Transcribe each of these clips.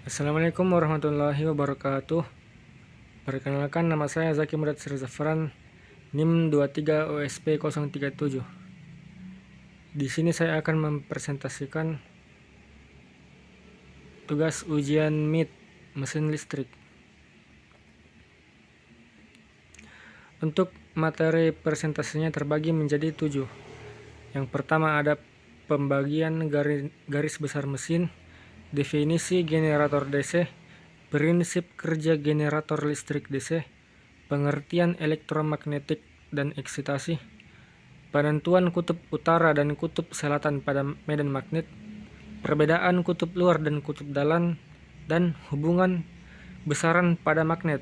Assalamualaikum warahmatullahi wabarakatuh. Perkenalkan, nama saya Zaki Murad Sirzafran, NIM 23 OSP 037. Di sini saya akan mempresentasikan tugas ujian MIT mesin listrik. Untuk materi presentasinya terbagi menjadi 7. Yang pertama ada pembagian garis besar mesin, definisi generator DC, prinsip kerja generator listrik DC, pengertian elektromagnetik dan eksitasi, penentuan kutub utara dan kutub selatan pada medan magnet, perbedaan kutub luar dan kutub dalam, dan hubungan besaran pada magnet.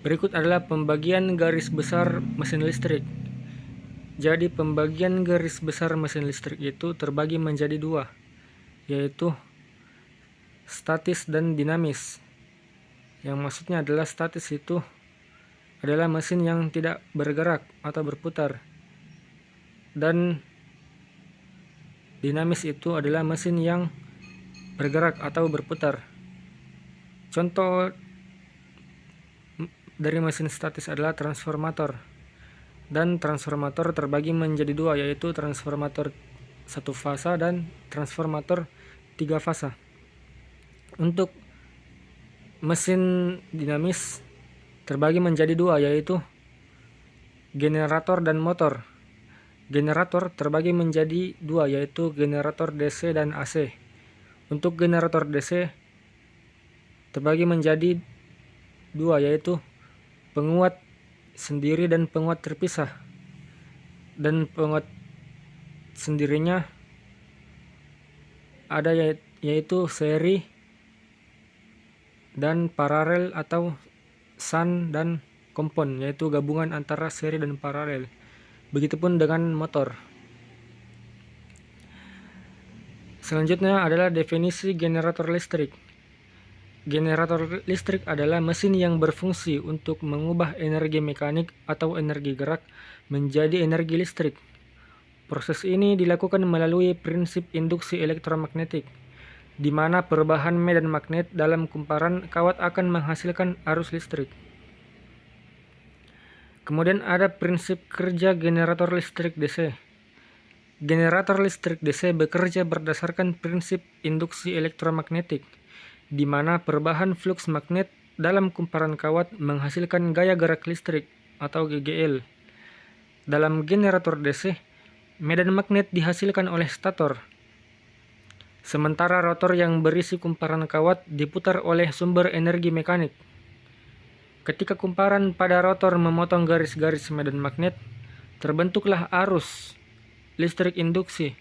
Berikut adalah pembagian garis besar mesin listrik. Jadi pembagian garis besar mesin listrik itu terbagi menjadi 2, yaitu statis dan dinamis. Yang maksudnya adalah statis itu adalah mesin yang tidak bergerak atau berputar, dan dinamis itu adalah mesin yang bergerak atau berputar. Contoh dari mesin statis adalah transformator, dan transformator terbagi menjadi 2, yaitu transformator 1 fasa dan transformator 3 fasa. Untuk mesin dinamis terbagi menjadi 2, yaitu generator dan motor. Generator terbagi menjadi 2, yaitu generator DC dan AC. Untuk generator DC terbagi menjadi 2, yaitu penguat sendiri dan penguat terpisah. Dan penguat sendirinya ada yaitu seri dan paralel atau shunt dan kompon, yaitu gabungan antara seri dan paralel. Begitupun dengan motor. Selanjutnya adalah definisi generator listrik. Generator listrik adalah mesin yang berfungsi untuk mengubah energi mekanik atau energi gerak menjadi energi listrik. Proses ini dilakukan melalui prinsip induksi elektromagnetik, di mana perubahan medan magnet dalam kumparan kawat akan menghasilkan arus listrik. Kemudian ada prinsip kerja generator listrik DC. Generator listrik DC bekerja berdasarkan prinsip induksi elektromagnetik, di mana perubahan fluks magnet dalam kumparan kawat menghasilkan gaya gerak listrik atau GGL. Dalam generator DC, medan magnet dihasilkan oleh stator, sementara rotor yang berisi kumparan kawat diputar oleh sumber energi mekanik. Ketika kumparan pada rotor memotong garis-garis medan magnet, terbentuklah arus listrik induksi.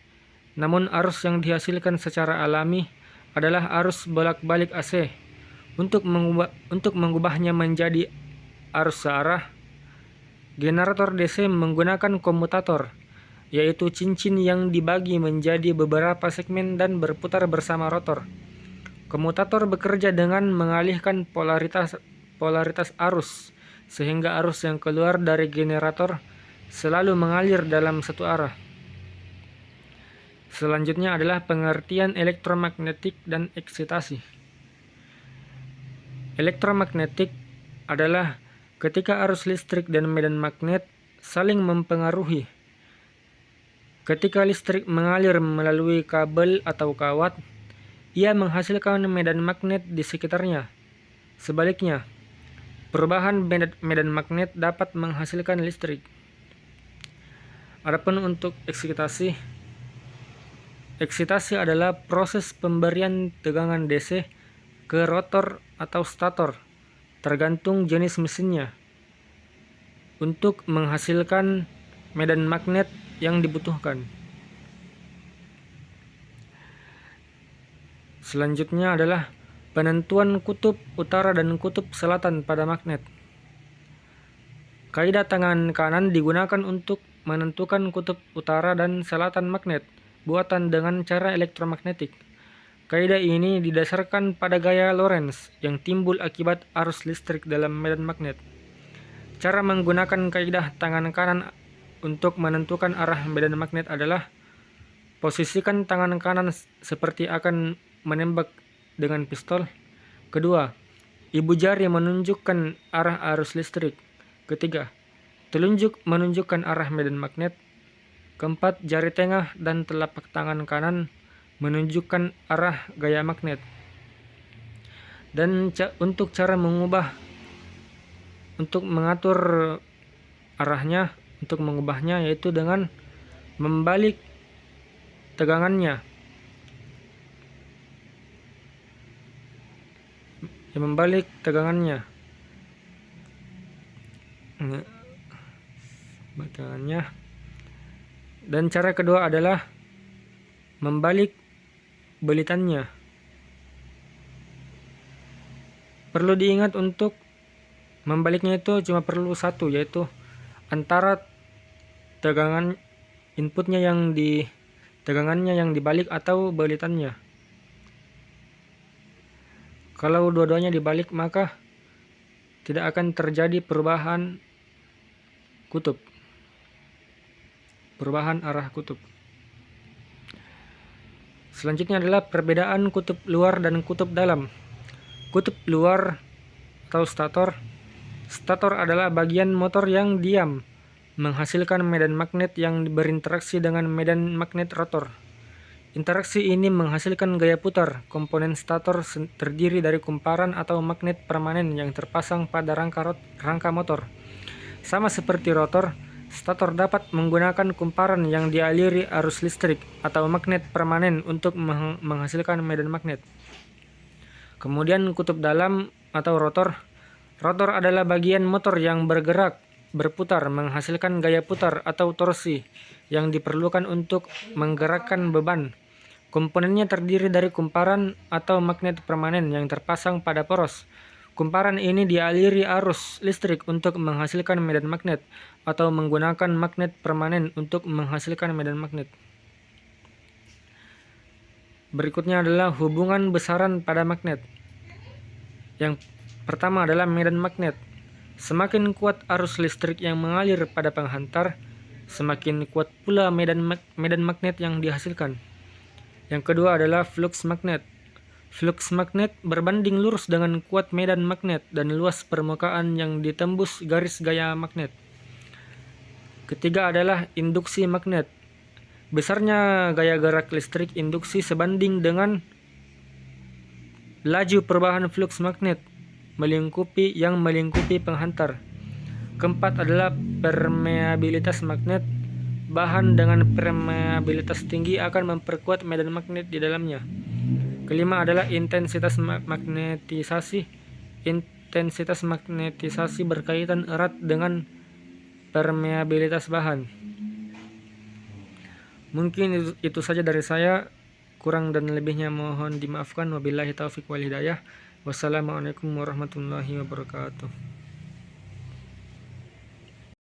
Namun arus yang dihasilkan secara alami adalah arus bolak-balik AC. Untuk mengubahnya menjadi arus searah, generator DC menggunakan komutator, yaitu cincin yang dibagi menjadi beberapa segmen dan berputar bersama rotor. Komutator bekerja dengan mengalihkan polaritas arus, sehingga arus yang keluar dari generator selalu mengalir dalam satu arah. Selanjutnya adalah pengertian elektromagnetik dan eksitasi. Elektromagnetik adalah ketika arus listrik dan medan magnet saling mempengaruhi. Ketika listrik mengalir melalui kabel atau kawat, ia menghasilkan medan magnet di sekitarnya. Sebaliknya, perubahan medan magnet dapat menghasilkan listrik. Adapun untuk eksitasi adalah proses pemberian tegangan DC ke rotor atau stator, tergantung jenis mesinnya, untuk menghasilkan medan magnet yang dibutuhkan. Selanjutnya adalah penentuan kutub utara dan kutub selatan pada magnet. Kaidah tangan kanan digunakan untuk menentukan kutub utara dan selatan magnet buatan dengan cara elektromagnetik. Kaidah ini didasarkan pada gaya Lorentz yang timbul akibat arus listrik dalam medan magnet. Cara menggunakan kaidah tangan kanan untuk menentukan arah medan magnet adalah Posisikan tangan kanan seperti akan menembak dengan pistol. Kedua, ibu jari menunjukkan arah arus listrik. Ketiga, telunjuk menunjukkan arah medan magnet. Keempat, jari tengah dan telapak tangan kanan menunjukkan arah gaya magnet. Dan untuk cara untuk mengatur arahnya, untuk mengubahnya, yaitu dengan membalik tegangannya. Membalik tegangannya. Dan cara kedua adalah membalik belitannya. Perlu diingat untuk membaliknya itu cuma perlu satu, yaitu antara tegangan inputnya tegangannya yang dibalik atau balitannya. Kalau dua-duanya dibalik, maka tidak akan terjadi perubahan arah kutub. Selanjutnya adalah perbedaan kutub luar dan kutub dalam. Kutub luar atau stator. Stator adalah bagian motor yang diam, menghasilkan medan magnet yang berinteraksi dengan medan magnet rotor. Interaksi ini menghasilkan gaya putar. Komponen stator terdiri dari kumparan atau magnet permanen yang terpasang pada rangka motor. Sama seperti rotor, stator dapat menggunakan kumparan yang dialiri arus listrik atau magnet permanen untuk menghasilkan medan magnet. Kemudian kutub dalam atau rotor. Rotor adalah bagian motor yang berputar, menghasilkan gaya putar atau torsi yang diperlukan untuk menggerakkan beban. Komponennya terdiri dari kumparan atau magnet permanen yang terpasang pada poros. Kumparan ini dialiri arus listrik untuk menghasilkan medan magnet atau menggunakan magnet permanen untuk menghasilkan medan magnet. Berikutnya adalah hubungan besaran pada magnet. Yang pertama adalah medan magnet. Semakin kuat arus listrik yang mengalir pada penghantar, semakin kuat pula medan magnet yang dihasilkan. Yang kedua adalah flux magnet. Flux magnet berbanding lurus dengan kuat medan magnet dan luas permukaan yang ditembus garis gaya magnet. Ketiga adalah induksi magnet. Besarnya gaya gerak listrik induksi sebanding dengan laju perubahan flux magnet yang melingkupi penghantar. Keempat adalah permeabilitas magnet. Bahan dengan permeabilitas tinggi akan memperkuat medan magnet di dalamnya. Kelima adalah intensitas magnetisasi. Intensitas magnetisasi berkaitan erat dengan permeabilitas bahan. Mungkin itu saja dari saya. Kurang dan lebihnya mohon dimaafkan. Wabillahi taufiq wal hidayah. Wassalamualaikum warahmatullahi wabarakatuh.